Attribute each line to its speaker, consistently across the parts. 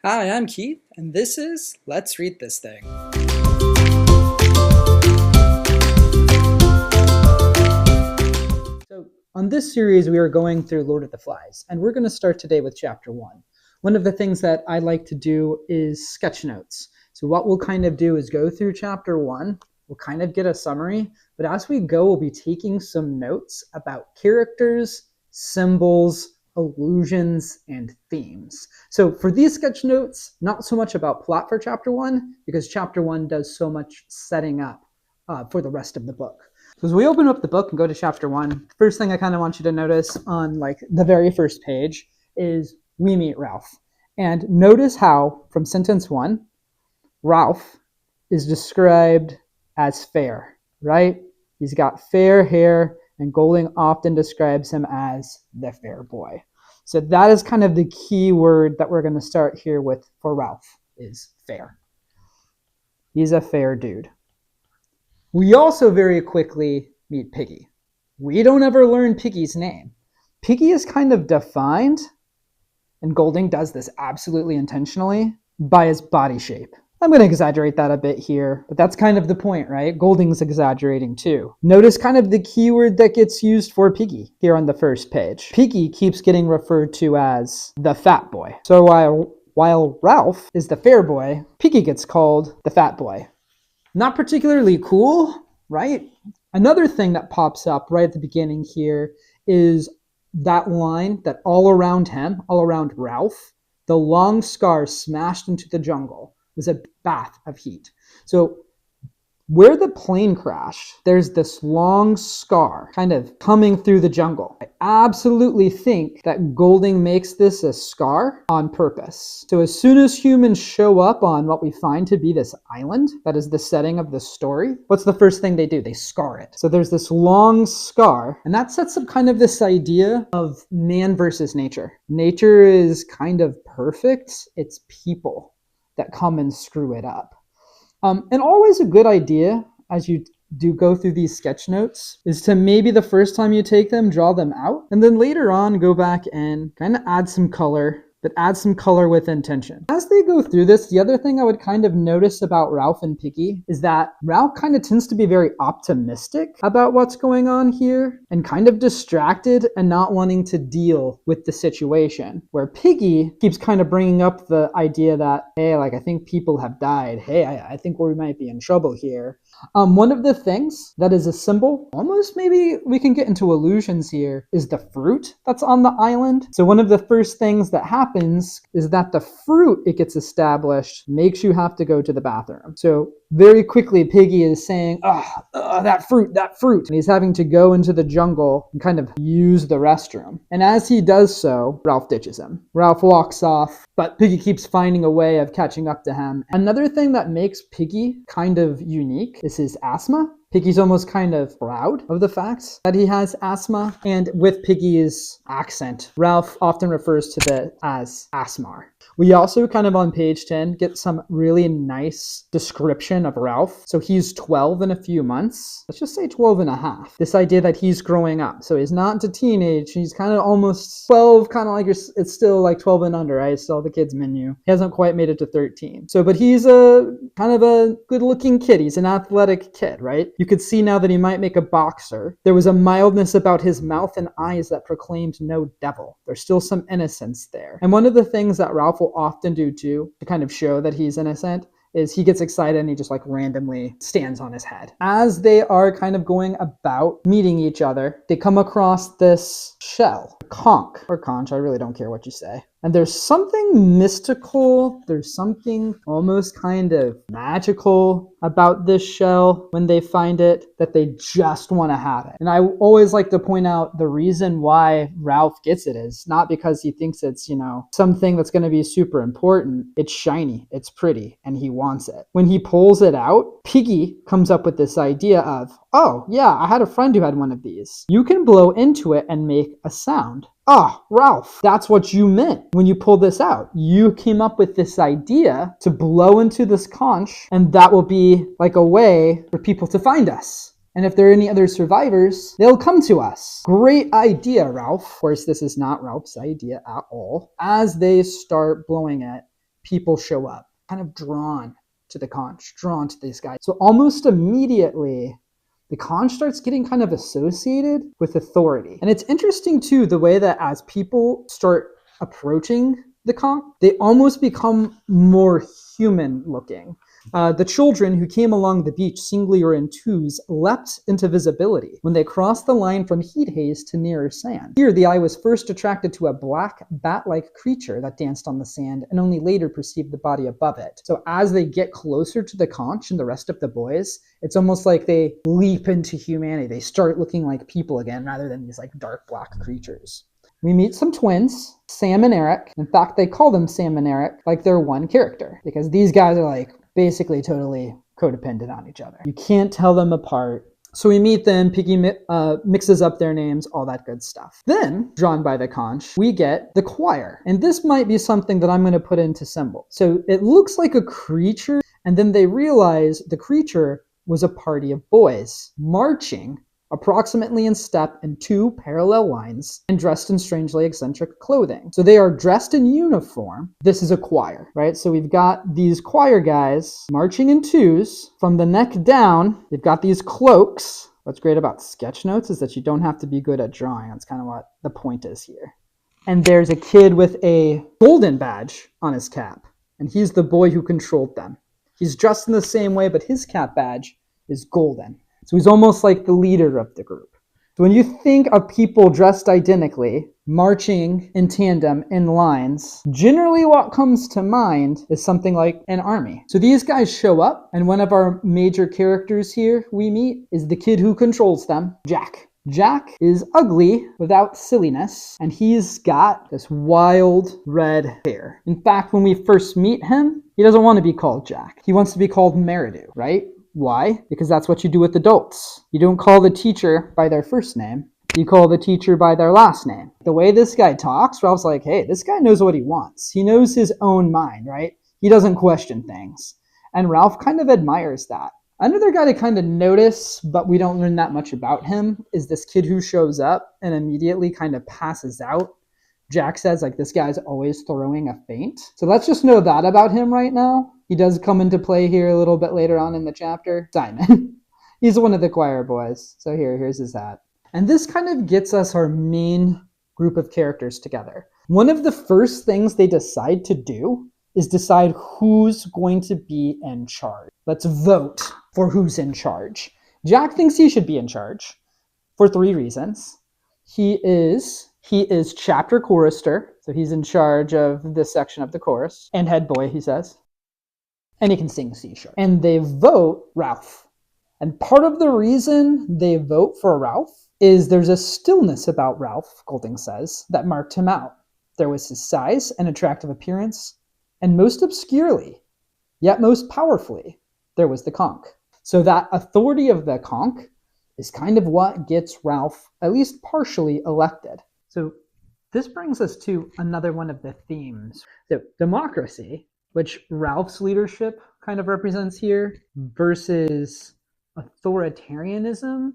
Speaker 1: Hi, I'm Keith, and this is Let's Read This Thing. So, on this series, we are going through Lord of the Flies, and we're going to start today with Chapter 1. One of the things that I like to do is sketch notes. So, what we'll kind of do is go through Chapter 1, we'll kind of get a summary, but as we go, we'll be taking some notes about characters, symbols, allusions, and themes. So for these sketch notes, not so much about plot for Chapter 1, because Chapter 1 does so much setting up for the rest of the book. So as we open up the book and go to Chapter 1, first thing I kind of want you to notice on like the very first page is we meet Ralph. And notice how from sentence 1, Ralph is described as fair, right? He's got fair hair, and Golding often describes him as the fair boy. So that is kind of the key word that we're going to start here with for Ralph is fair. He's a fair dude. We also very quickly meet Piggy. We don't ever learn Piggy's name. Piggy is kind of defined, and Golding does this absolutely intentionally, by his body shape. I'm going to exaggerate that a bit here, but that's kind of the point, right? Golding's exaggerating too. Notice kind of the keyword that gets used for Piggy here on the first page. Piggy keeps getting referred to as the fat boy. So while Ralph is the fair boy, Piggy gets called the fat boy. Not particularly cool, right? Another thing that pops up right at the beginning here is that line that all around him, all around Ralph, the long scar smashed into the jungle was a bath of heat. So where the plane crashed, there's this long scar kind of coming through the jungle. I absolutely think that Golding makes this a scar on purpose. So as soon as humans show up on what we find to be this island, that is the setting of the story, what's the first thing they do? They scar it. So there's this long scar, and that sets up kind of this idea of man versus nature. Nature is kind of perfect. It's people that come and screw it up. And always a good idea as you do go through these sketch notes is to maybe the first time you take them, draw them out, and then later on go back and kind of add some color, but add some color with intention. As they go through this, the other thing I would kind of notice about Ralph and Piggy is that Ralph kind of tends to be very optimistic about what's going on here and kind of distracted and not wanting to deal with the situation. Where Piggy keeps kind of bringing up the idea that, hey, like I think people have died. Hey, I think we might be in trouble here. One of the things that is a symbol, almost maybe we can get into allusions here, is the fruit that's on the island. So one of the first things that happens is that the fruit, it gets established, makes you have to go to the bathroom. So very quickly, Piggy is saying, that fruit. And he's having to go into the jungle and kind of use the restroom. And as he does so, Ralph ditches him. Ralph walks off, but Piggy keeps finding a way of catching up to him. Another thing that makes Piggy kind of unique is his asthma. Piggy's almost kind of proud of the fact that he has asthma. And with Piggy's accent, Ralph often refers to it as Asmar. We also kind of on page 10 get some really nice description of Ralph. So he's 12 in a few months. Let's just say 12 and a half. This idea that he's growing up. So he's not into teenage. He's kind of almost 12, kind of like it's still like 12 and under, right? It's still the kids menu. He hasn't quite made it to 13. So, but he's a kind of a good looking kid. He's an athletic kid, right? You could see now that he might make a boxer. There was a mildness about his mouth and eyes that proclaimed no devil. There's still some innocence there. And one of the things that Ralph will often do too, to kind of show that he's innocent, is he gets excited and he just like randomly stands on his head. As they are kind of going about meeting each other, they come across this shell, conch or conch, I really don't care what you say. And there's something mystical, there's something almost kind of magical about this shell when they find it, that they just want to have it. And I always like to point out the reason why Ralph gets it is not because he thinks it's, something that's going to be super important. It's shiny, it's pretty, and he wants it. When he pulls it out, Piggy comes up with this idea of, oh yeah, I had a friend who had one of these. You can blow into it and make a sound. Oh, Ralph, that's what you meant when you pulled this out. You came up with this idea to blow into this conch, and that will be like a way for people to find us. And if there are any other survivors, they'll come to us. Great idea, Ralph. Of course, this is not Ralph's idea at all. As they start blowing it, people show up, kind of drawn to the conch, drawn to these guys. So almost immediately, the conch starts getting kind of associated with authority. And it's interesting too, the way that as people start approaching the conch, they almost become more human looking. The children who came along the beach singly or in twos leapt into visibility when they crossed the line from heat haze to nearer sand. Here the eye was first attracted to a black bat-like creature that danced on the sand and only later perceived the body above it. So as they get closer to the conch and the rest of the boys, it's almost like they leap into humanity. They start looking like people again rather than these like dark black creatures. We meet some twins, Sam and Eric. In fact, they call them Sam and Eric like they're one character because these guys are like basically totally codependent on each other. You can't tell them apart. So we meet them, Piggy mixes up their names, all that good stuff. Then, drawn by the conch, we get the choir. And this might be something that I'm going to put into symbol. So it looks like a creature, and then they realize the creature was a party of boys marching approximately in step in two parallel lines and dressed in strangely eccentric clothing. So they are dressed in uniform. This is a choir, right? So we've got these choir guys marching in twos from the neck down. They've got these cloaks. What's great about Sketchnotes is that you don't have to be good at drawing. That's kind of what the point is here. And there's a kid with a golden badge on his cap, and he's the boy who controlled them. He's dressed in the same way, but his cap badge is golden. So he's almost like the leader of the group. So when you think of people dressed identically, marching in tandem in lines, generally what comes to mind is something like an army. So these guys show up, and one of our major characters here we meet is the kid who controls them, Jack. Jack is ugly without silliness, and he's got this wild red hair. In fact, when we first meet him, he doesn't want to be called Jack. He wants to be called Meridu, right? Why? Because that's what you do with adults. You don't call the teacher by their first name. You call the teacher by their last name. The way this guy talks, Ralph's like, hey, this guy knows what he wants. He knows his own mind, right? He doesn't question things. And Ralph kind of admires that. Another guy to kind of notice, but we don't learn that much about him, is this kid who shows up and immediately kind of passes out. Jack says, like, this guy's always throwing a feint. So let's just know that about him right now. He does come into play here a little bit later on in the chapter. Simon. He's one of the choir boys. So here's his hat. And this kind of gets us our main group of characters together. One of the first things they decide to do is decide who's going to be in charge. Let's vote for who's in charge. Jack thinks he should be in charge for 3 reasons. He is chapter chorister, so he's in charge of this section of the chorus, and head boy, he says. And he can sing C sharp. And they vote Ralph. And part of the reason they vote for Ralph is there's a stillness about Ralph, Golding says, that marked him out. There was his size and attractive appearance, and most obscurely, yet most powerfully, there was the conch. So that authority of the conch is kind of what gets Ralph at least partially elected. So this brings us to another one of the themes. So democracy, which Ralph's leadership kind of represents here, versus authoritarianism,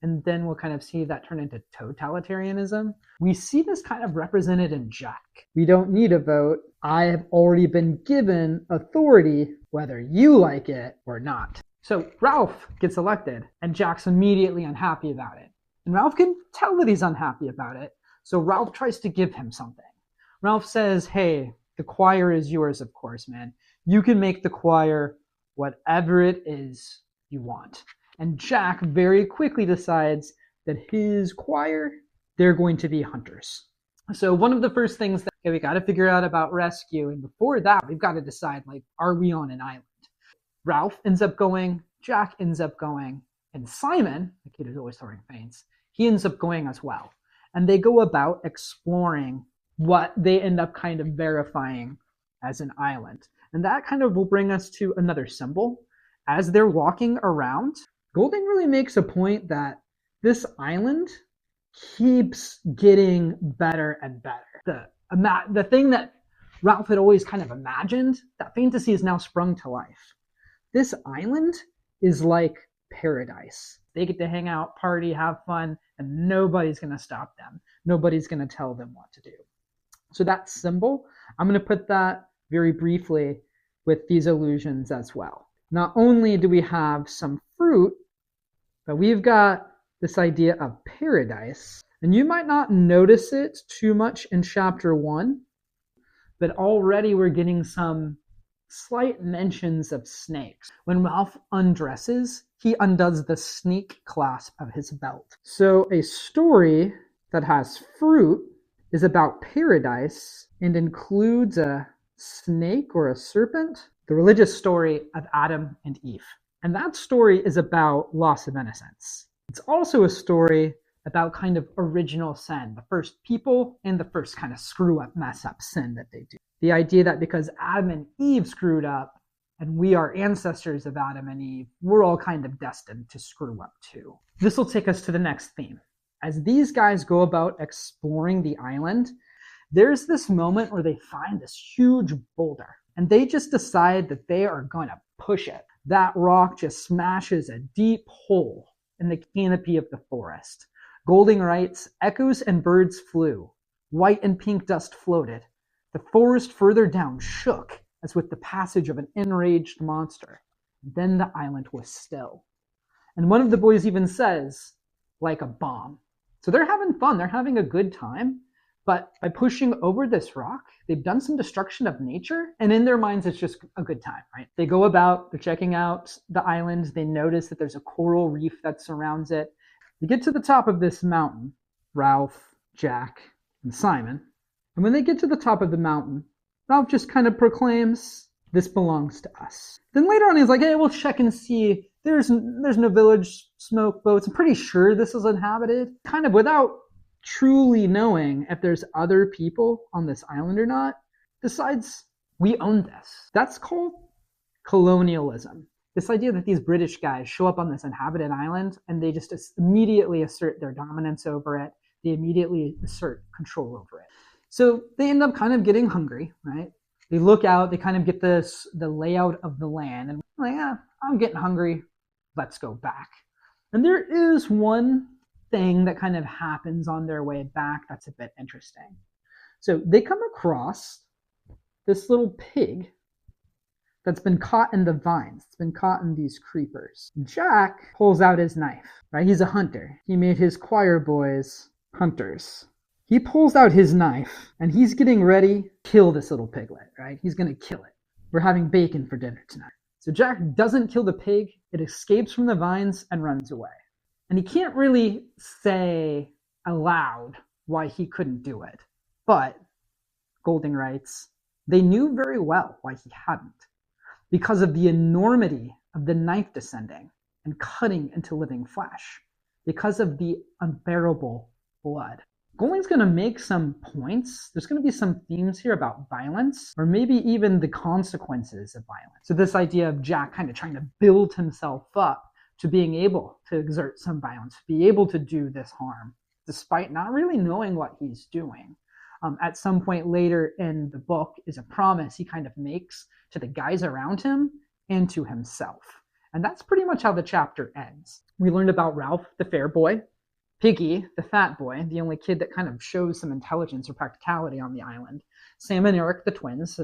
Speaker 1: and then we'll kind of see that turn into totalitarianism. We see this kind of represented in Jack. We don't need a vote. I have already been given authority, whether you like it or not. So Ralph gets elected, and Jack's immediately unhappy about it. And Ralph can tell that he's unhappy about it, so Ralph tries to give him something. Ralph says, hey, the choir is yours, of course, man. You can make the choir whatever it is you want. And Jack very quickly decides that his choir, they're going to be hunters. So one of the first things that we got to figure out about rescue, and before that, we've got to decide, like, are we on an island? Ralph ends up going, Jack ends up going, and Simon, the kid who's always throwing feints, he ends up going as well. And they go about exploring what they end up kind of verifying as an island. And that kind of will bring us to another symbol. As they're walking around, Golding really makes a point that this island keeps getting better and better. The thing that Ralph had always kind of imagined, that fantasy is now sprung to life. This island is like paradise. They get to hang out, party, have fun, and nobody's going to stop them. Nobody's going to tell them what to do. So that symbol, I'm going to put that very briefly with these allusions as well. Not only do we have some fruit, but we've got this idea of paradise. And you might not notice it too much in chapter 1, but already we're getting some slight mentions of snakes. When Ralph undresses, he undoes the snake clasp of his belt. So a story that has fruit is about paradise and includes a snake or a serpent, the religious story of Adam and Eve. And that story is about loss of innocence. It's also a story about kind of original sin, the first people and the first kind of screw up, mess up sin that they do. The idea that because Adam and Eve screwed up, and we are ancestors of Adam and Eve, we're all kind of destined to screw up too. This will take us to the next theme. As these guys go about exploring the island, there's this moment where they find this huge boulder, and they just decide that they are going to push it. That rock just smashes a deep hole in the canopy of the forest. Golding writes, "Echoes and birds flew. White and pink dust floated. The forest further down shook as with the passage of an enraged monster. Then the island was still." And one of the boys even says, "like a bomb." So they're having fun. They're having a good time. But by pushing over this rock, they've done some destruction of nature. And in their minds, it's just a good time, right? They go about, they're checking out the island. They notice that there's a coral reef that surrounds it. They get to the top of this mountain, Ralph, Jack, and Simon. And when they get to the top of the mountain, Ralph just kind of proclaims, "This belongs to us." Then later on, he's like, "Hey, we'll check and see. There's no village smoke boats. I'm pretty sure this is inhabited." Kind of without truly knowing if there's other people on this island or not, decides we own this. That's called colonialism. This idea that these British guys show up on this inhabited island and they just immediately assert their dominance over it. They immediately assert control over it. So they end up kind of getting hungry, right? They look out, they kind of get the layout of the land, and like, I'm getting hungry. Let's go back. And there is one thing that kind of happens on their way back that's a bit interesting. So they come across this little pig that's been caught in the vines. It's been caught in these creepers. Jack pulls out his knife, right? He's a hunter. He made his choir boys hunters. He pulls out his knife and he's getting ready to kill this little piglet, right? He's going to kill it. We're having bacon for dinner tonight. So Jack doesn't kill the pig. It escapes from the vines and runs away. And he can't really say aloud why he couldn't do it. But, Golding writes, they knew very well why he hadn't. Because of the enormity of the knife descending and cutting into living flesh. Because of the unbearable blood. Golding's going to make some points. There's going to be some themes here about violence, or maybe even the consequences of violence. So this idea of Jack kind of trying to build himself up to being able to exert some violence, be able to do this harm, despite not really knowing what he's doing. At some point later in the book is a promise he kind of makes to the guys around him and to himself. And that's pretty much how the chapter ends. We learned about Ralph, the fair boy, Piggy, the fat boy, the only kid that kind of shows some intelligence or practicality on the island, Sam and Eric, the twins,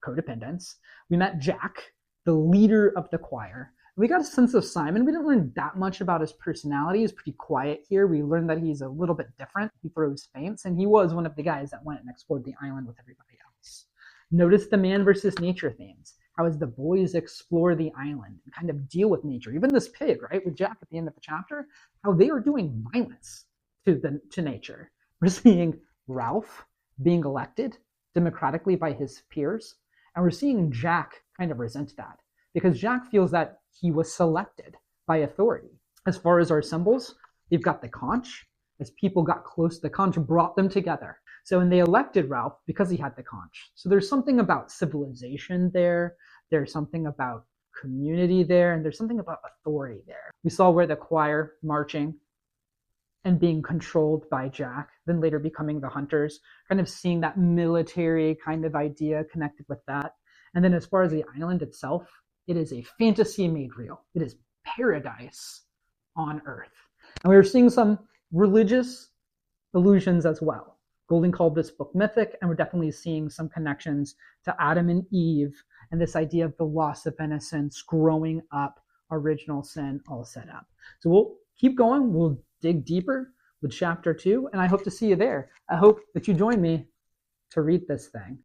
Speaker 1: codependents. We met Jack, the leader of the choir. We got a sense of Simon. We didn't learn that much about his personality. He's pretty quiet here. We learned that he's a little bit different. He throws feints, and he was one of the guys that went and explored the island with everybody else. Notice the man versus nature themes. How as the boys explore the island and kind of deal with nature, even this pig, right, with Jack at the end of the chapter, how they are doing violence to nature. We're seeing Ralph being elected democratically by his peers, and we're seeing Jack kind of resent that because Jack feels that he was selected by authority. As far as our symbols, you've got the conch. As people got close, the conch brought them together. So when they elected Ralph because he had the conch. So there's something about civilization there. There's something about community there. And there's something about authority there. We saw where the choir marching and being controlled by Jack, then later becoming the hunters, kind of seeing that military kind of idea connected with that. And then as far as the island itself, it is a fantasy made real. It is paradise on earth. And we were seeing some religious allusions as well. Golding called this book mythic, and we're definitely seeing some connections to Adam and Eve and this idea of the loss of innocence, growing up, original sin, all set up. So we'll keep going. We'll dig deeper with chapter 2, and I hope to see you there. I hope that you join me to read this thing.